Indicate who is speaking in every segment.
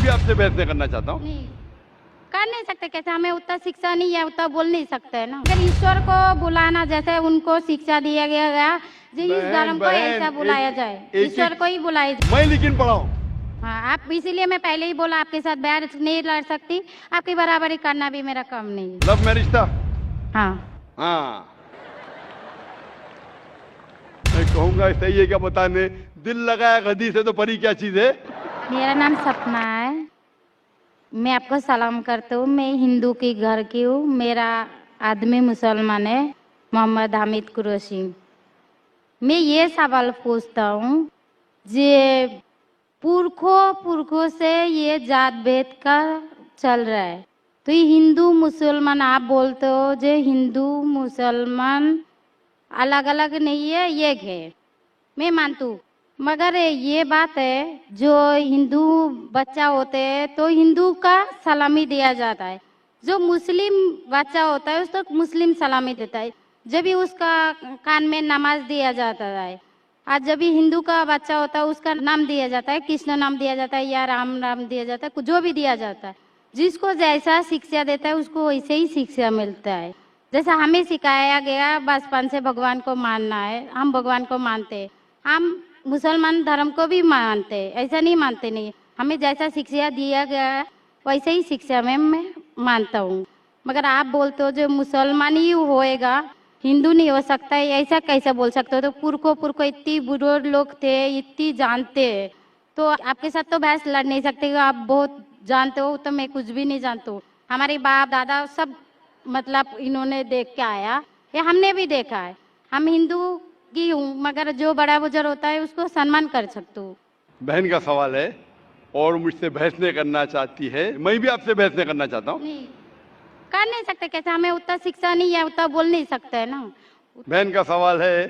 Speaker 1: भी आपसे बहस नहीं करना चाहता हूँ।
Speaker 2: नहीं कर नहीं सकते, कैसे हमें उतना शिक्षा नहीं है, उतना बोल नहीं सकते है ना। अगर ईश्वर को बुलाना जैसे उनको शिक्षा दिया गया जी, इस धर्म को ऐसा बुलाया जाए, ईश्वर को ही बुलाया जाए।
Speaker 1: मैं लेकिन पढ़ा हूँ।
Speaker 2: हाँ, आप इसीलिए मैं पहले ही बोला आपके साथ बहस नहीं लड़ सकती, आपकी बराबरी करना भी मेरा काम नहीं है।
Speaker 1: लव मैरिज था?
Speaker 2: हाँ
Speaker 1: हाँ, मैं कहूंगा सही है क्या बताने, दिल लगाया गधी से तो परी क्या चीज है।
Speaker 2: मेरा नाम सपना है, मैं आपको सलाम करती हूँ। मैं हिंदू की घर की हूँ, मेरा आदमी मुसलमान है, मोहम्मद हामिद कुरैशी। मैं ये सवाल पूछता हूँ, जे पुरखों से ये जात भेद का चल रहा है, तो ये हिंदू मुसलमान आप बोलते हो, जो हिंदू मुसलमान अलग अलग नहीं है, एक है, मैं मानती हूँ। मगर ये बात है, जो हिंदू बच्चा होते हैं तो हिंदू का सलामी दिया जाता है, जो मुस्लिम बच्चा होता है उसको मुस्लिम सलामी देता है, जब भी उसका कान में नमाज दिया जाता है। आज जब भी हिंदू का बच्चा होता है उसका नाम दिया जाता है, कृष्ण नाम दिया जाता है या राम नाम दिया जाता है, जो भी दिया जाता है। जिसको जैसा शिक्षा देता है उसको वैसे ही शिक्षा मिलता है। जैसा हमें सिखाया गया बचपन से भगवान को मानना है, हम भगवान को मानते हैं, हम मुसलमान धर्म को भी मानते हैं, ऐसा नहीं मानते नहीं। हमें जैसा शिक्षा दिया गया है वैसे ही शिक्षा में मैं मानता हूँ। मगर आप बोलते हो जो मुसलमान ही होएगा, हिंदू नहीं हो सकता है, ऐसा कैसे बोल सकते हो? तो पुरखों इतनी बुजुर्ग लोग थे, इतनी जानते हैं, तो आपके साथ तो बहस लड़ नहीं सकते। आप बहुत जानते हो, तो मैं कुछ भी नहीं जानती हूँ। हमारे बाप दादा सब मतलब इन्होंने देख के आया, या हमने भी देखा है। हम हिंदू की हूँ, मगर जो बड़ा बुजुर्ग होता है उसको सम्मान कर सकते हो।
Speaker 1: बहन का सवाल है और मुझसे बहस नहीं करना चाहती है, मैं भी आपसे बहस नहीं करना चाहता हूँ।
Speaker 2: नहीं कर नहीं सकते, कैसे हमें उतना शिक्षा नहीं है, उतना बोल नहीं सकते है ना।
Speaker 1: बहन का सवाल है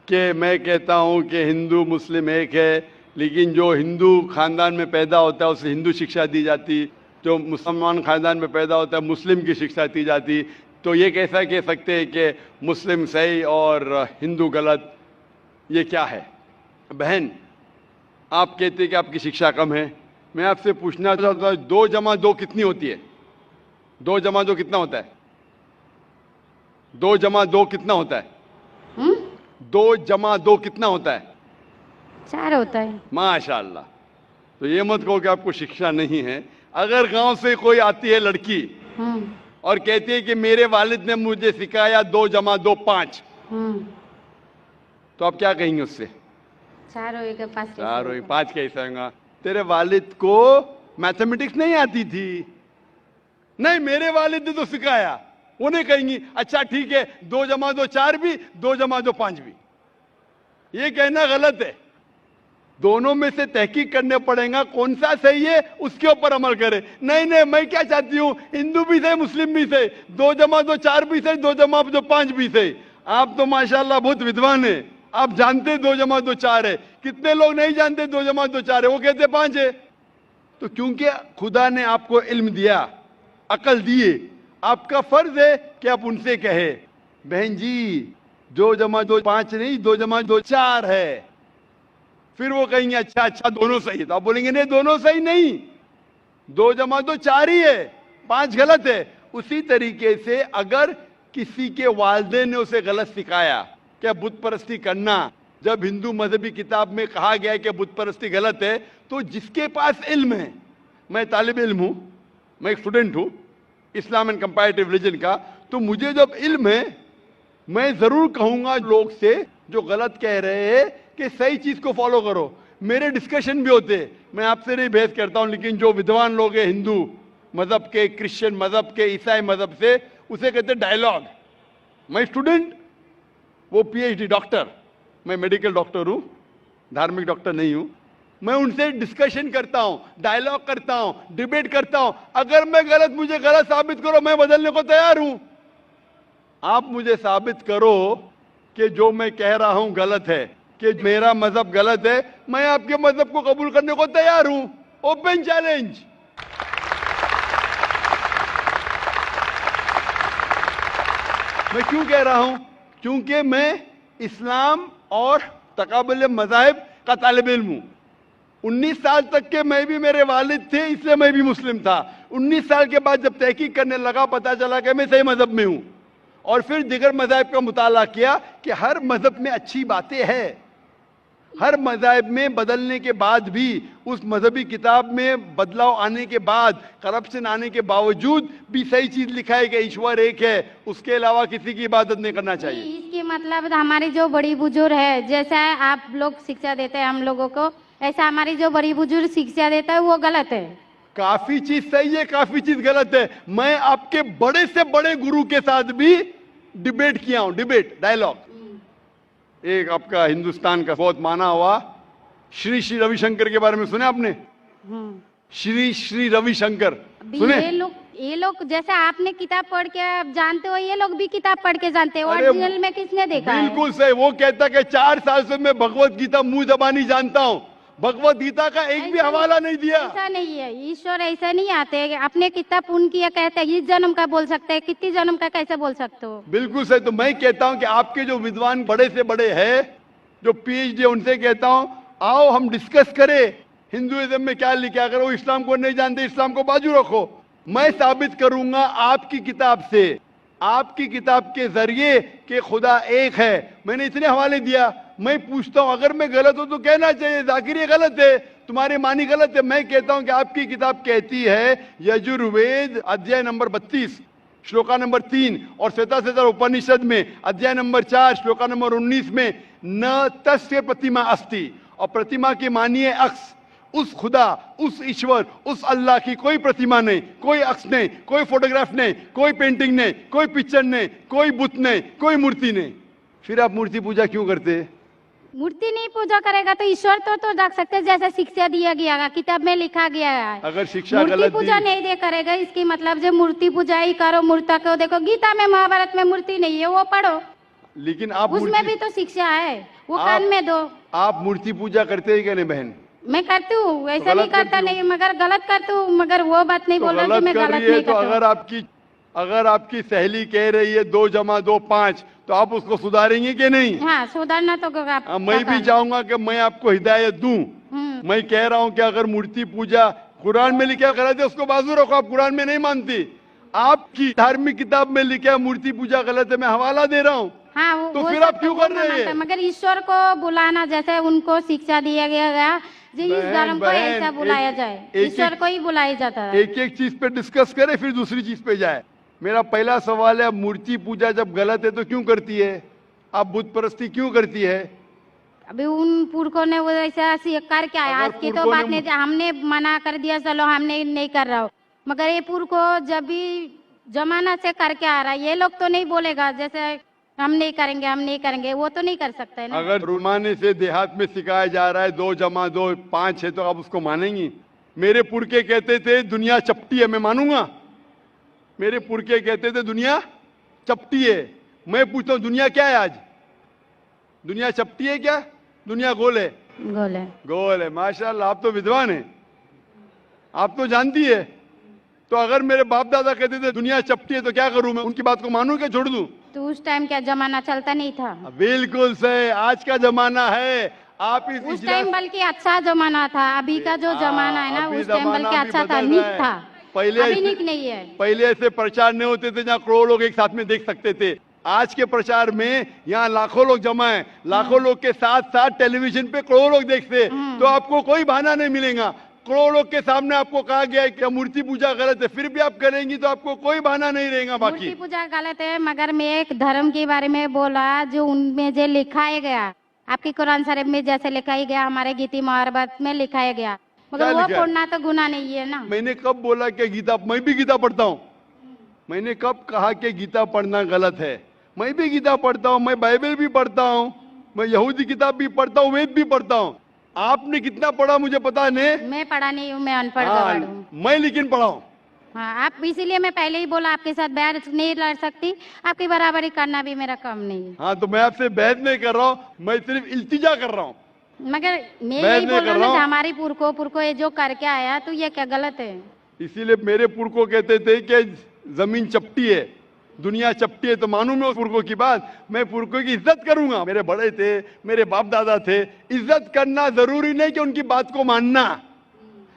Speaker 1: कि मैं कहता हूँ कि हिंदू मुस्लिम एक है, लेकिन जो हिंदू खानदान में पैदा होता है उसे हिंदू शिक्षा दी जाती, जो मुसलमान खानदान में पैदा होता है मुस्लिम की शिक्षा दी जाती। तो ये कैसा कह सकते हैं कि मुस्लिम सही और हिंदू गलत? ये क्या है? बहन, आप कहते हैं कि आपकी शिक्षा कम है, मैं आपसे पूछना चाहता हूँ 2 जमा 2 कितनी होती है? 2 जमा 2 कितना होता है? 2 जमा 2 कितना होता है? 2 जमा 2 कितना होता है?
Speaker 2: 4 होता है।
Speaker 1: माशाल्लाह। तो ये मत कहो कि आपको शिक्षा नहीं है। अगर गांव से कोई आती है लड़की और कहती है कि मेरे वालिद ने मुझे सिखाया 2 जमा 2 5, तो आप क्या कहेंगे उससे?
Speaker 2: 4 होएगा 5
Speaker 1: 4 होगा 5 कैसे होगा? तेरे वालिद को मैथमेटिक्स नहीं आती थी? नहीं, मेरे वालिद ने तो सिखाया। उन्हें कहेंगी अच्छा ठीक है, 2 जमा 2 4 भी, 2 जमा 2 5 भी। ये कहना गलत है। दोनों में से तहकीक करने पड़ेगा, कौन सा सही है उसके ऊपर अमल करे। नहीं नहीं, मैं क्या चाहती हूँ, हिंदू भी सही मुस्लिम भी सही, 2 जमा 2 4 भी सही, 2 जमा 2 5 भी सही। आप तो माशाल्लाह बहुत विद्वान है, आप जानते 2 जमा 2 4 है। कितने लोग नहीं जानते 2 जमा 2 4 है, वो कहते 5 है। तो क्योंकि खुदा ने आपको इल्म दिया, अकल दिए, आपका फर्ज है कि आप उनसे कहे बहन जी 2 जमा 2 5 नहीं, 2 जमा 2 4 है। फिर वो कहेंगे अच्छा अच्छा दोनों सही है, तो आप बोलेंगे नहीं दोनों सही नहीं, 2 जमा 2 4 ही है, 5 गलत है। उसी तरीके से अगर किसी के वालिदैन ने उसे गलत सिखाया क्या बुत परस्ती करना, जब हिंदू मजहबी किताब में कहा गया है कि बुत परस्ती गलत है, तो जिसके पास इल्म है, मैं तालिब इल्म हूं, मैं एक स्टूडेंट हूं इस्लाम एंड कंपैरेटिव रिलीजन का, तो मुझे जब इल्म है मैं जरूर कहूंगा लोग से जो गलत कह रहे हैं कि सही चीज को फॉलो करो। मेरे डिस्कशन भी होते हैं, मैं आपसे नहीं बहस करता हूं, लेकिन जो विद्वान लोग हैं हिंदू मजहब के, क्रिश्चियन मजहब के, ईसाई मजहब से, उसे कहते हैं डायलॉग। मैं स्टूडेंट, वो पीएचडी डॉक्टर, मैं मेडिकल डॉक्टर हूं, धार्मिक डॉक्टर नहीं हूं। मैं उनसे डिस्कशन करता हूं, डायलॉग करता हूं, डिबेट करता हूं। अगर मैं गलत, मुझे गलत साबित करो, मैं बदलने को तैयार हूं। आप मुझे साबित करो कि जो मैं कह रहा हूं गलत है, कि मेरा मजहब गलत है, मैं आपके मजहब को कबूल करने को तैयार हूं। Open challenge. मैं क्यों कह रहा हूं? क्योंकि मैं इस्लाम और तकाबुल मज़ाहिब का तालिब इल्म हूं। 19 साल तक के मैं भी, मेरे वालिद थे इसलिए मैं भी मुस्लिम था। 19 साल के बाद जब तहकीक करने लगा, पता चला कि मैं सही मजहब में हूं, और फिर दिगर मज़ाहिब का मुताला किया कि हर मजहब में अच्छी बातें हैं। हर मज़ाहिब में बदलने के बाद भी, उस मजहबी किताब में बदलाव आने के बाद, करप्शन आने के बावजूद भी सही चीज लिखा है कि ईश्वर एक है, उसके अलावा किसी की इबादत नहीं करना चाहिए।
Speaker 2: इसके मतलब हमारी जो बड़ी बुजुर्ग है, जैसा आप लोग शिक्षा देते हैं हम लोगों को, ऐसा हमारी जो बड़ी बुजुर्ग शिक्षा देता है वो गलत है।
Speaker 1: काफी चीज सही है, काफी चीज गलत है। मैं आपके बड़े से बड़े गुरु के साथ भी डिबेट किया हूं, डिबेट, डायलॉग। एक आपका हिंदुस्तान का बहुत माना हुआ श्री श्री रविशंकर के बारे में सुने आपने? श्री श्री रविशंकर सुने?
Speaker 2: ये लोग जैसे आपने किताब पढ़ के आप जानते हो, ये लोग भी किताब पढ़ के जानते हो।
Speaker 1: अरे
Speaker 2: ओरिजिनल में किसने देखा है?
Speaker 1: बिल्कुल सही। वो कहता कि 4 साल से मैं भगवत गीता मुंह जबानी जानता हूं, भगवत गीता का एक भी हवाला नहीं दिया।
Speaker 2: ऐसा नहीं है, ईश्वर ऐसा नहीं आते। अपने कितना पुण्य किया कहते हैं, इस जन्म का बोल सकते हैं, कितनी जन्म का कैसे बोल सकते हो?
Speaker 1: बिल्कुल सही। तो मैं कहता हूं कि आपके जो विद्वान बड़े से बड़े हैं, जो पीएचडी, उनसे कहता हूं आओ हम डिस्कस करें हिंदुइज्म में क्या लिखा है। अगर वो इस्लाम को नहीं जानते, इस्लाम को बाजू रखो। मैं साबित करूंगा आपकी किताब से, आपकी किताब के जरिए कि खुदा एक है। मैंने इतने हवाले दिया। मैं पूछता हूं अगर मैं गलत हूं तो कहना चाहिए जाकिर ये गलत है, तुम्हारी मानी गलत है। मैं कहता हूं कि आपकी किताब कहती है यजुर्वेद अध्याय नंबर 32 श्लोका नंबर 3 और श्वेताश्वेतर उपनिषद में अध्याय नंबर 4 श्लोका नंबर 19 में न तस्य प्रतिमा अस्ति, और प्रतिमा की मानिए अक्स। उस खुदा, उस ईश्वर, उस अल्लाह की कोई प्रतिमा नहीं, कोई अक्स नहीं, कोई फोटोग्राफ नहीं, कोई पेंटिंग नहीं, कोई पिक्चर नहीं, कोई बुत नहीं, कोई मूर्ति नहीं। फिर आप मूर्ति पूजा क्यों करते हैं?
Speaker 2: मूर्ति नहीं पूजा करेगा तो ईश्वर तो रख सकते हैं, जैसे शिक्षा दिया गया है, किताब में लिखा गया है।
Speaker 1: अगर शिक्षा
Speaker 2: मूर्ति
Speaker 1: गलत
Speaker 2: पूजा
Speaker 1: दी,
Speaker 2: नहीं दे करेगा, इसकी मतलब जो मूर्ति पूजा ही करो, मूर्ता को देखो। गीता में, महाभारत में मूर्ति नहीं है, वो पढ़ो,
Speaker 1: लेकिन आप
Speaker 2: उसमें भी तो शिक्षा है, वो कान में दो।
Speaker 1: आप मूर्ति पूजा करते हैं क्या नहीं बहन?
Speaker 2: मैं करती हूँ, ऐसा नहीं करता नहीं, मगर गलत करती हूँ। मगर वो बात नहीं बोल रहा कि मैं गलत नहीं
Speaker 1: तो अगर आपकी सहेली कह रही है 2 + 2 5, तो आप उसको सुधारेंगे कि नहीं?
Speaker 2: हाँ, सुधारना तो
Speaker 1: मैं भी चाहूंगा कि मैं आपको हिदायत दूं। मैं कह रहा हूं कि अगर मूर्ति पूजा कुरान में लिखा गलत है, उसको बाजू रखो। आप कुरान में नहीं मानती, आपकी धार्मिक किताब में लिखा मूर्ति पूजा गलत है, मैं हवाला दे रहा हूँ।
Speaker 2: हाँ,
Speaker 1: तो फिर आप क्यों कर रहे हैं?
Speaker 2: मगर ईश्वर को बुलाना, जैसे उनको शिक्षा दिया गया जी, इस धर्म को ऐसा बुलाया जाए, ईश्वर को ही बुलाया जाता है।
Speaker 1: एक एक चीज पे डिस्कस करे, फिर दूसरी चीज पे जाए। मेरा पहला सवाल है, मूर्ति पूजा जब गलत है तो क्यों करती है? आप बुत परस्ती क्यों करती है?
Speaker 2: अभी उन पुरखों ने वो ऐसा कर क्या है, आज की तो बात नहीं, हमने मना कर दिया, चलो हमने नहीं कर रहा हो। मगर ये पुरखों जब भी जमाना से करके आ रहा है, ये लोग तो नहीं बोलेगा जैसे हम नहीं करेंगे, हम नहीं करेंगे, वो तो नहीं कर सकते है ना।
Speaker 1: अगर रुमाने से देहात में सिखाया जा रहा है 2 + 2 5 है, तो आप उसको मानेंगी? मेरे पुरखे कहते थे दुनिया चपटी है, मैं मानूंगा? मेरे पुरखे कहते थे दुनिया चपटी है। मैं पूछता हूँ दुनिया क्या है आज? दुनिया चपटी है क्या? दुनिया गोल है?
Speaker 2: गोल है।
Speaker 1: गोल है। माशाल्लाह, आप तो विद्वान हैं, आप तो जानती है। तो अगर मेरे बाप दादा कहते थे दुनिया चपटी है तो क्या करूं मैं? उनकी बात को मानूं क्या छोड़ दूं?
Speaker 2: तो उस टाइम क्या जमाना चलता नहीं था?
Speaker 1: बिल्कुल सही, आज का जमाना है। आप
Speaker 2: उस टाइम बल्कि अच्छा जमाना था, अभी का जो जमाना है ना, उस टाइम बल्कि अच्छा था, नीक था। अभी नीक नहीं है।
Speaker 1: पहले ऐसे प्रचार नहीं होते थे जहाँ करोड़ों लोग एक साथ में देख सकते थे। आज के प्रचार में यहाँ लाखों लोग जमा है, लाखों लोग के साथ साथ टेलीविजन पे करोड़ों लोग देखते, तो आपको कोई बहाना नहीं मिलेगा। करोड़ों लोग के सामने आपको कहा गया है कि मूर्ति पूजा गलत है, फिर भी आप करेंगी तो आपको कोई बहाना नहीं रहेगा। बाकी
Speaker 2: मूर्ति पूजा गलत है, मगर मैं एक धर्म के बारे में बोला जो उनमें जो लिखाया गया, आपकी कुरान शरीफ में जैसे लिखाया गया, हमारे गीता महाभारत में लिखाया गया, मगर वो पढ़ना तो गुनाह नहीं है ना।
Speaker 1: मैंने कब बोला कि गीता? मैं भी गीता पढ़ता हूँ। मैंने कब कहा कि गीता पढ़ना गलत है? मैं भी गीता पढ़ता हूँ, मैं बाइबल भी पढ़ता हूँ, मैं यहूदी किताब भी पढ़ता हूँ, वेद भी पढ़ता हूँ। आपने कितना पढ़ा मुझे पता नहीं,
Speaker 2: मैं पढ़ा नहीं हूँ, मैं अनपढ़ गवार हूँ।
Speaker 1: मैं लेकिन पढ़ा हूँ।
Speaker 2: हाँ, आप इसीलिए मैं पहले ही बोला आपके साथ बहस नहीं लड़ सकती, आपकी बराबरी करना भी मेरा काम नहीं है।
Speaker 1: हाँ, तो मैं आपसे बहस नहीं कर रहा हूँ, मैं सिर्फ इल्तिजा कर रहा हूँ।
Speaker 2: मगर मैं यही बोल रहा हूँ हमारी पुरखों ये जो करके आया, तो ये क्या गलत है?
Speaker 1: इसीलिए मेरे पुरखों कहते थे कि जमीन चपटी है, दुनिया चपटी है तो मानूं मैं उस पुरखों की बात, मैं पुरखों की इज्जत करूंगा। मेरे बड़े थे, मेरे बाप दादा थे, इज्जत करना जरूरी नहीं कि उनकी बात को मानना।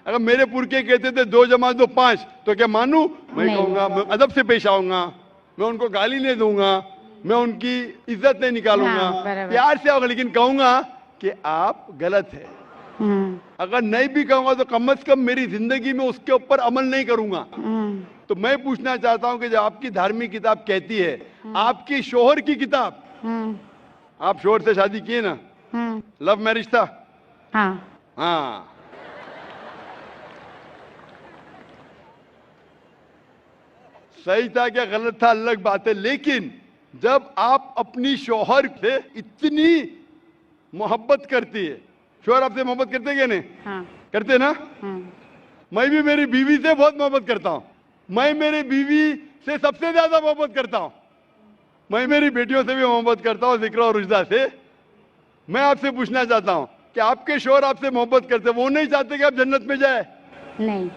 Speaker 1: अगर मेरे पुरखे कहते थे 2 जमा 2 5, तो क्या मानूं? मैं
Speaker 2: नहीं।
Speaker 1: कहूंगा, मैं अदब से पेश आऊंगा, मैं उनको गाली नहीं दूंगा, मैं उनकी इज्जत नहीं निकालूंगा,
Speaker 2: हाँ, बराबर।
Speaker 1: प्यार से आऊंगा, लेकिन कहूंगा कि आप गलत है। अगर नहीं भी कहूंगा तो कम से कम मेरी जिंदगी में उसके ऊपर अमल नहीं करूंगा। तो मैं पूछना चाहता हूं कि जब आपकी धार्मिक किताब कहती है, आपकी शोहर की किताब, आप शोहर से शादी किए ना, लव मैरिज था? हाँ। सही था क्या गलत था अलग बात है, लेकिन जब आप अपनी शोहर से इतनी मोहब्बत करती है, शोहर आपसे मोहब्बत करते क्या नहीं? करते ना? मैं भी मेरी बीवी से बहुत मोहब्बत करता हूं। मैं मेरी बीवी से सबसे ज्यादा मोहब्बत करता हूं। मैं मेरी बेटियों से भी मोहब्बत करता हूं, जिक्र और रुजदा से। मैं आपसे पूछना चाहता हूं कि आपके शोहर आपसे मोहब्बत करते, वो नहीं चाहते कि आप जन्नत में जाए?
Speaker 2: नहीं।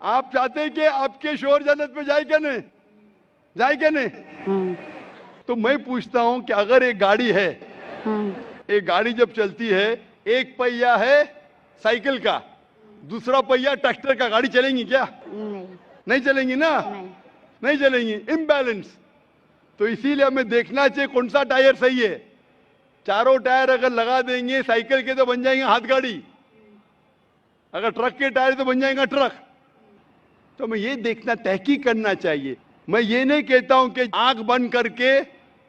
Speaker 1: आप चाहते हैं कि आपके शोहर जन्नत में जाए क्या नहीं? जाए क्या नहीं? तो मैं पूछता हूं कि अगर एक गाड़ी है, एक गाड़ी जब चलती है, एक पहिया है साइकिल का, दूसरा पहिया ट्रैक्टर का, गाड़ी चलेंगी क्या?
Speaker 2: नहीं।
Speaker 1: नहीं चलेंगी ना?
Speaker 2: नहीं।
Speaker 1: नहीं चलेंगी, इम्बैलेंस। तो इसीलिए हमें देखना चाहिए कौन सा टायर सही है। चारों टायर अगर लगा देंगे साइकिल के तो बन जाएंगे हाथ गाड़ी, अगर ट्रक के टायर तो बन जाएगा ट्रक। तो हमें ये देखना, तहकीक करना चाहिए। मैं ये नहीं कहता हूं कि आंख बंद करके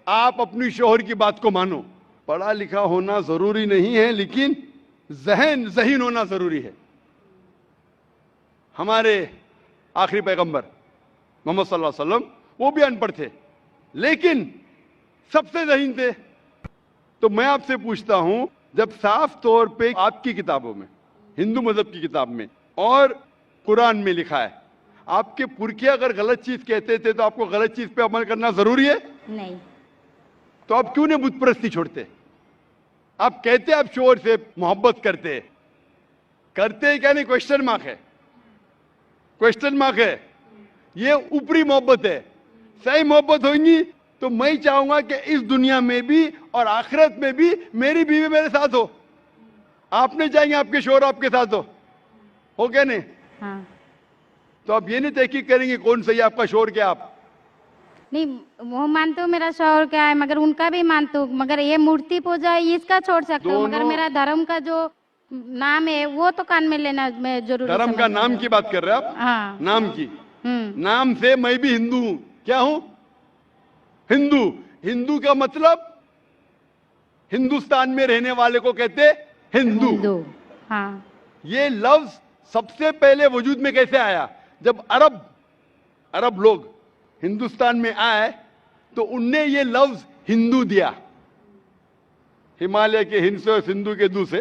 Speaker 1: आप अपनी शोहर की बात को मानो। पढ़ा लिखा होना जरूरी नहीं है, लेकिन ज़हीन होना जरूरी है। हमारे आखिरी पैगंबर मोहम्मद सल्लल्लाहु अलैहि वसल्लम, वो भी अनपढ़ थे, लेकिन सबसे ज़हीन थे। तो मैं आपसे पूछता हूं, जब साफ तौर पे आपकी किताबों में, हिंदू मजहब की किताब में और कुरान में लिखा है, आपके पुरखे अगर गलत चीज कहते थे तो आपको गलत चीज पे अमल करना जरूरी है?
Speaker 2: नहीं।
Speaker 1: तो आप क्यों नहीं बुत परस्ती छोड़ते? आप कहते आप शोहर से मोहब्बत करते हैं क्या नहीं? क्वेश्चन मार्क है, क्वेश्चन मार्क है। ये ऊपरी मोहब्बत है। सही मोहब्बत होगी तो मैं चाहूंगा कि इस दुनिया में भी और आखिरत में भी मेरी बीवी मेरे साथ हो। आप नहीं चाहेंगे आपके शोहर आपके साथ हो क्या नहीं? तो आप ये नहीं तहकीक करेंगे कौन सही आपका शोहर क्या? आप
Speaker 2: नहीं, वो मानते हो मेरा शोहर क्या है, मगर उनका भी मानते हो, मगर ये मूर्ति पूजा है इसका छोड़ सकते हो, मगर मेरा धर्म का जो नाम है वो तो कान में लेना मैं जरूरी
Speaker 1: धर्म का नाम की बात कर रहे हैं आप?
Speaker 2: हाँ।
Speaker 1: नाम की। नाम से मैं भी हिंदू हूं। क्या हूं? हिंदू। हिंदू का मतलब हिंदुस्तान में रहने वाले को कहते हिंदू।
Speaker 2: हाँ।
Speaker 1: ये लफ्ज सबसे पहले वजूद में कैसे आया? जब अरब लोग हिंदुस्तान में आए तो उनने ये लफ्ज हिंदू दिया। हिमालय के हिंद से और सिंधु के दू से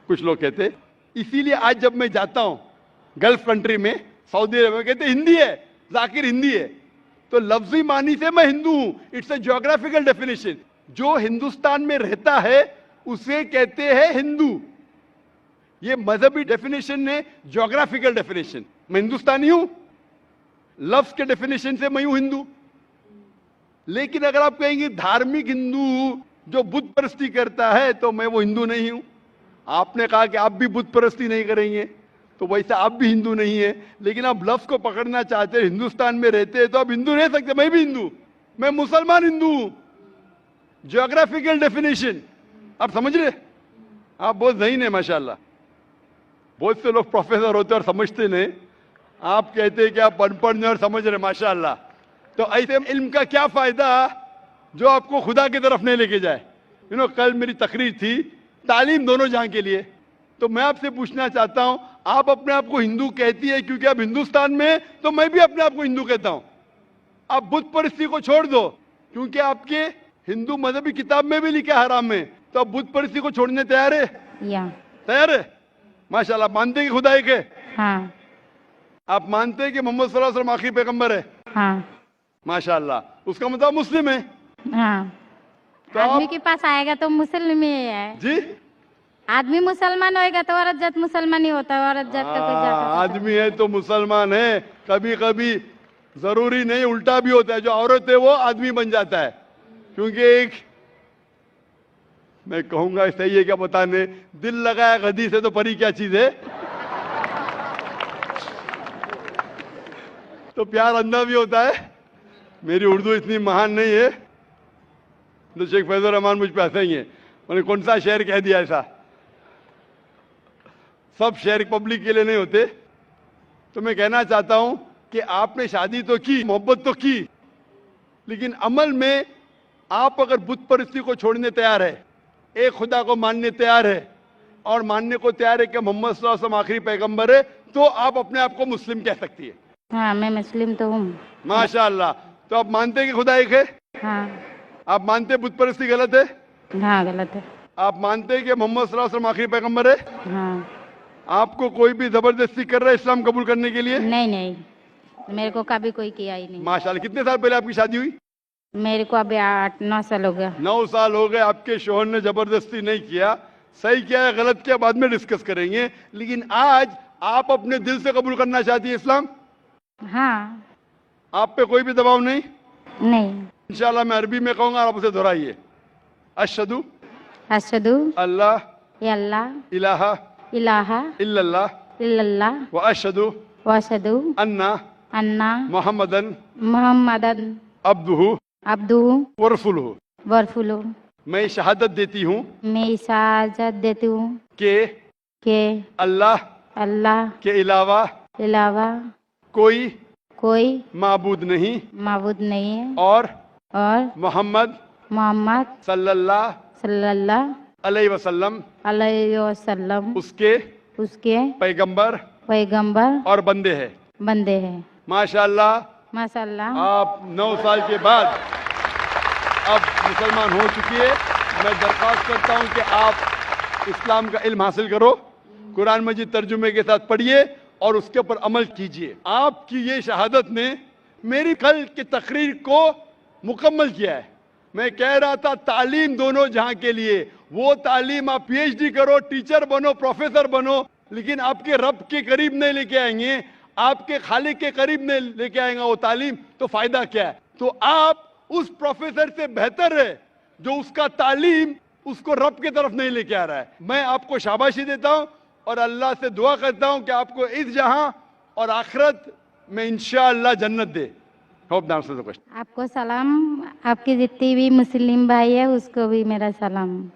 Speaker 1: कुछ लोग कहते। इसीलिए आज जब मैं जाता हूं गल्फ कंट्री में, सऊदी अरब में, कहते हिंदी है, जाकिर हिंदी है। तो लफ्जी मानी से मैं हिंदू हूं। It's a geographical definition. जो हिंदुस्तान में रहता है उसे कहते हैं हिंदू। ये मजहबी डेफिनेशन है, ज्योग्राफिकल डेफिनेशन। मैं हिंदुस्तानी हूं, लफ्ज के डेफिनेशन से मैं हूं हिंदू। लेकिन अगर आप कहेंगे धार्मिक हिंदू जो बुत परस्ती करता है, तो मैं वो हिंदू नहीं हूं। आपने कहा कि आप भी बुत परस्ती नहीं करेंगे, तो वैसे आप भी हिंदू नहीं है। लेकिन आप लफ्ज को पकड़ना चाहते हैं, हिंदुस्तान में रहते हैं तो आप हिंदू रह सकते। मैं भी हिंदू, मैं मुसलमान हिंदू हूं। ज्योग्राफिकल डेफिनेशन आप समझ रहे? आप बहुत ज़हीन है माशाल्लाह। बहुत से लोग प्रोफेसर होते और समझते नहीं। आप कहते हैं कि आप अनपढ़ नहीं और समझ रहे, माशाल्लाह। तो ऐसे इल्म का क्या फायदा जो आपको खुदा की तरफ नहीं लेके जाए? कल मेरी तकरीर थी तालीम दोनों जहां के लिए। तो मैं आपसे पूछना चाहता हूं, आप अपने आप को हिंदू कहती है क्योंकि आप हिंदुस्तान में हैं, तो मैं भी अपने आप को हिंदू कहता हूं। आप बुत परस्ती को छोड़ दो, क्योंकि आपके हिंदू मजहबी किताब में भी लिखा हराम है, तो आप बुत परस्ती को छोड़ने तैयार है? तैयार है? माशाल्लाह। मानते हैं कि खुदा एक है?
Speaker 2: हाँ।
Speaker 1: आप मानते हैं कि मोहम्मद सल्लल्लाहु अलैहि वसल्लम आखिरी पैगंबर है?
Speaker 2: हाँ।
Speaker 1: माशाल्लाह। उसका मतलब मुस्लिम है?
Speaker 2: हाँ।
Speaker 1: तो
Speaker 2: आदमी के पास आएगा तो मुस्लिम ही है
Speaker 1: जी।
Speaker 2: आदमी मुसलमान होएगा तो औरत जात मुसलमान ही होता है। औरत जात का कोई जात
Speaker 1: आदमी है तो मुसलमान है। कभी कभी जरूरी नहीं, उल्टा भी होता है, जो औरत है वो आदमी बन जाता है। क्योंकि एक, मैं कहूंगा सही है क्या बताने, दिल लगाया गधी से तो परी क्या चीज है। तो प्यार अंधा भी होता है। मेरी उर्दू इतनी महान नहीं है तो शेख फैजुर रहमान मुझ पे हंसेंगे, मैंने कौन सा शेर कह दिया ऐसा। सब शेर पब्लिक के लिए नहीं होते। तो मैं कहना चाहता हूं कि आपने शादी तो की, मोहब्बत तो की, लेकिन अमल में आप अगर बुत परस्ती को छोड़ने तैयार है, एक खुदा को मानने तैयार है और मानने को तैयार है कि मोहम्मद सल्लल्लाहु अलैहि वसल्लम आखिरी पैगंबर है, तो आप अपने आप को मुस्लिम कह सकती है।
Speaker 2: हाँ, मैं मुस्लिम तो हूँ।
Speaker 1: माशाअल्लाह। तो आप मानते हैं कि खुदा एक है?
Speaker 2: हाँ।
Speaker 1: आप मानते हैं बुत परस्ती गलत है?
Speaker 2: हाँ, गलत है।
Speaker 1: आप मानते हैं कि मोहम्मद सल्लल्लाहु अलैहि वसल्लम आखिरी पैगंबर है?
Speaker 2: हाँ।
Speaker 1: आपको कोई भी जबरदस्ती कर रहा है इस्लाम कबूल करने के लिए?
Speaker 2: नहीं नहीं, मेरे को कभी कोई किया ही नहीं।
Speaker 1: माशाअल्लाह। कितने साल पहले आपकी शादी हुई?
Speaker 2: मेरे को अभी 8-9 साल हो गया।
Speaker 1: 9 साल हो गए। आपके शोहर ने जबरदस्ती नहीं किया। सही किया है गलत किया बाद में डिस्कस करेंगे, लेकिन आज आप अपने दिल से कबूल करना चाहती है इस्लाम?
Speaker 2: हाँ।
Speaker 1: आप पे कोई भी दबाव नहीं?
Speaker 2: नहीं।
Speaker 1: इंशाल्लाह मैं अरबी में कहूंगा, आप उसे दोहराइए। अशहदु
Speaker 2: अशहदु
Speaker 1: अल्लाह
Speaker 2: अल्लाह
Speaker 1: इलाहा
Speaker 2: इलाहा
Speaker 1: इल्लल्लाह
Speaker 2: इल्लल्लाह
Speaker 1: व अशहदु
Speaker 2: व अशहदु
Speaker 1: अन्ना
Speaker 2: अन्ना
Speaker 1: मुहम्मदन
Speaker 2: मुहम्मदन
Speaker 1: अब्दुहु
Speaker 2: अब्दुहु
Speaker 1: व रसूलुहु।
Speaker 2: व रसूलुहु।
Speaker 1: मैं शहादत देती हूँ
Speaker 2: मैं इजाजत देती हूँ
Speaker 1: कि
Speaker 2: अल्लाह
Speaker 1: के अलावा कोई माबूद नहीं
Speaker 2: है
Speaker 1: और
Speaker 2: और
Speaker 1: मोहम्मद
Speaker 2: मोहम्मद
Speaker 1: सल्लल्लाहु अलैहि वसल्लम उसके पैगंबर और बंदे हैं। माशाअल्लाह।
Speaker 2: माशाअल्लाह।
Speaker 1: आप 9 साल के बाद अब मुसलमान हो चुकी है। मैं दरख्वास्त करता हूं कि आप इस्लाम का इल्म हासिल करो, कुरान मजीद तर्जुमे के साथ पढ़िए और उसके ऊपर अमल कीजिए। आपकी ये शहादत ने मेरी कल की तकरीर को मुकम्मल किया है। मैं कह रहा था तालीम दोनों जहां के लिए, वो तालीम आप पीएचडी करो, टीचर बनो, प्रोफेसर बनो, लेकिन आपके रब के करीब नहीं लेके आएंगे, आपके खालिक के करीब नहीं लेके आएगा वो तालीम, तो फायदा क्या है? तो आप उस प्रोफेसर से बेहतर है जो उसका तालीम उसको रब की तरफ नहीं लेके आ रहा है। मैं आपको शाबाशी देता हूं और अल्लाह से दुआ करता हूं कि आपको इस जहां और आखिरत में इंशाअल्लाह जन्नत दे। Hope the answer the question.
Speaker 2: आपको सलाम, आपकी जितनी भी मुस्लिम भाई है उसको भी मेरा सलाम।